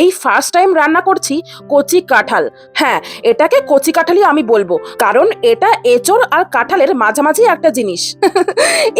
এই first time রান্না করছি কচি কাঁঠাল। হ্যাঁ, এটাকে কচি কাঁঠালই আমি বলবো, কারণ এটা এঁচড় আর কাঁঠালের মাঝামাঝি একটা জিনিস।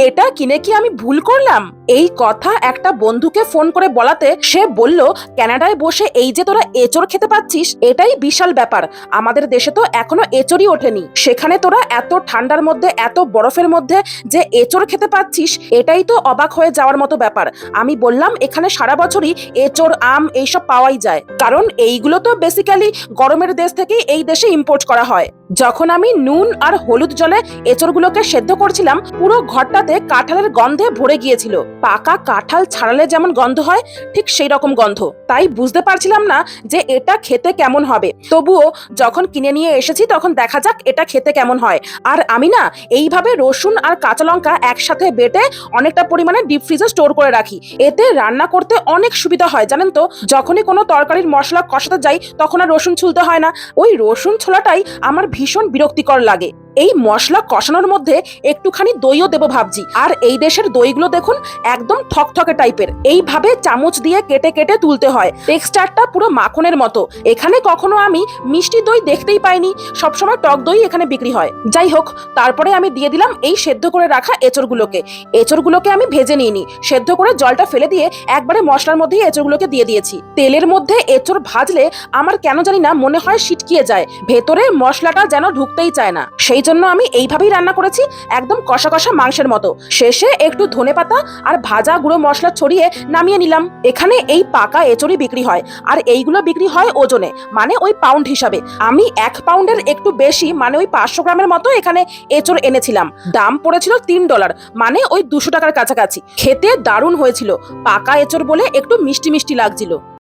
এটা কিনে কি আমি ভুল করলাম? এই কথা একটা বন্ধুকে ফোন করে বলাতে সে বলল, কানাডায় বসে এই যে তোরা এঁচড় খেতে পাচ্ছিস এটাই বিশাল ব্যাপার। আমাদের দেশে তো এখনো এঁচড়ই ওঠেনি, সেখানে তোরা এত ঠান্ডার মধ্যে এত বরফের মধ্যে যে এঁচড় খেতে পাচ্ছিস এটাই তো অবাক হয়ে যাওয়ার মতো ব্যাপার। আমি বললাম, এখানে সারা বছরই এঁচড় আম এইসব পাওয়াই যায়, কারণ এইগুলো তো বেসিক্যালি গরমের দেশ থেকে এই দেশে ইম্পোর্ট করা হয়। যখন আমি নুন আর হলুদ জলে এঁচড়গুলোকে সেদ্ধ করছিলাম, পুরো ঘরটাতে কাঁঠালের গন্ধে ভরে গিয়েছিল। পাকা কাঁঠাল ছাড়ালে যেমন গন্ধ হয় ঠিক সেই রকম গন্ধ। তাই বুঝতে পারছিলাম না যে এটা খেতে কেমন হবে। তবুও যখন কিনে নিয়ে এসেছি তখন দেখা যাক এটা খেতে কেমন হয়। আর আমি না এইভাবে রসুন আর কাঁচা লঙ্কা একসাথে বেটে অনেকটা পরিমাণে ডিপ ফ্রিজে স্টোর করে রাখি। এতে রান্না করতে অনেক সুবিধা হয় জানেন তো। যখনই কোনো তরকারির মশলা কষাতে যাই তখন আর রসুন ছুলতে হয় না। ওই রসুন ছোলাটাই আমার ভীষণ বিরক্তিকর লাগে। এই মশলা কষানোর মধ্যে একটুখানি দইও দেবো ভাবছি। আর এই দেশের দইগুলো দেখুন একদম থকথকে টাইপের, এইভাবে চামচ দিয়ে কেটে কেটে তুলতে হয়। টেক্সচারটা পুরো মাখনের মতো। এখানে কখনো আমি মিষ্টি দই দেখতেই পাইনি, সবসময় টক দই এখানে বিক্রি হয়। যাই হোক, তারপরে আমি দিয়ে দিলাম এই সেদ্ধ করে রাখা এঁচড়গুলোকে। এঁচড়গুলোকে আমি ভেজে নিইনি, সেদ্ধ করে জলটা ফেলে দিয়ে একবারে মশলার মধ্যেই এঁচড়গুলোকে দিয়ে দিয়েছি। তেলের মধ্যে এঁচড় ভাজলে আমার কেন জানি না মনে হয় সিটকিয়ে যায়, ভেতরে মশলাটা যেন ঢুকতেই চায় না। সেই জন্য আমি এইভাবেই রান্না করেছি, একদম কষা কষা মাংসের মতো। শেষে একটু ধনেপাতা আর ভাজা গুঁড়ো মশলা ছড়িয়ে নামিয়ে নিলাম। এখানে এই পাকা এঁচড়ই বিক্রি হয়, আর এইগুলো বিক্রি হয় ওজনে, মানে ওই পাউন্ড হিসাবে। আমি 1 পাউন্ডের একটু বেশি, মানে ওই 500 গ্রামের মতো এখানে এঁচড় এনেছিলাম। দাম পড়েছিল $3, মানে ওই 200 টাকার কাছাকাছি। খেতে দারুণ হয়েছিল, পাকা এঁচড় বলে একটু মিষ্টি মিষ্টি লাগছিল।